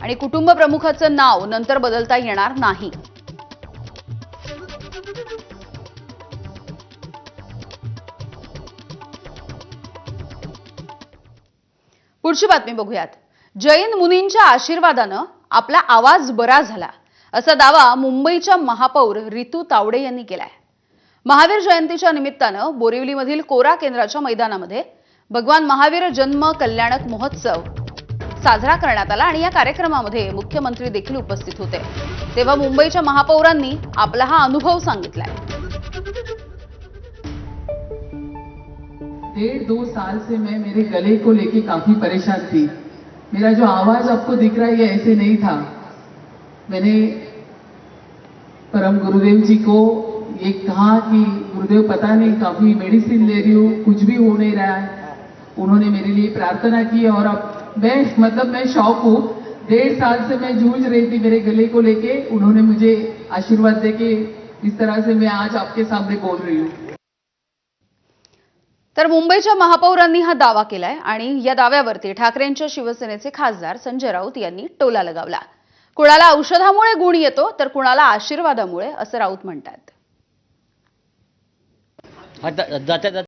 आणि कुटुंब प्रमुखाचं नाव नंतर बदलता येणार नाही। पुढची बातमी बघूयात। जैन मुनींच्या आशीर्वादानं आपला आवाज बरा झाला असा दावा मुंबईच्या महापौर रितू तावडे यांनी केलाय। महावीर जयंतीच्या निमित्तानं बोरिवलीमधील कोरा केंद्राच्या मैदानामध्ये भगवान महावीर जन्म कल्याणक महोत्सव साजरा करण्यात आला आणि या कार्यक्रमामध्ये मुख्यमंत्री देखील उपस्थित होते। तेव्हा मुंबईच्या महापौरांनी आपला हा अनुभव सांगितलाय। 1.5-2 साल से मैं मेरे गले को लेके काफी परेशान थी। मेरा जो आवाज आपको दिख रहा है ये ऐसे नहीं था। मैंने परम गुरुदेव जी को ये कहा कि गुरुदेव पता नहीं काफी मेडिसिन ले रही हूँ, कुछ भी हो नहीं रहा है। उन्होंने मेरे लिए प्रार्थना की और अब मैं शौक हूँ। 1.5 साल से मैं जूझ रही थी मेरे गले को लेके, उन्होंने मुझे आशीर्वाद देके इस तरह से मैं आज आपके सामने बोल रही हूँ। तर मुंबईच्या महापौरांनी हा दावा केलाय आणि या दाव्यावरती ठाकरेंच्या शिवसेनेचे खासदार संजय राऊत यांनी टोला लगावला। कुणाला औषधामुळे गुण येतो तर कुणाला आशीर्वादामुळे असं राऊत म्हणतात।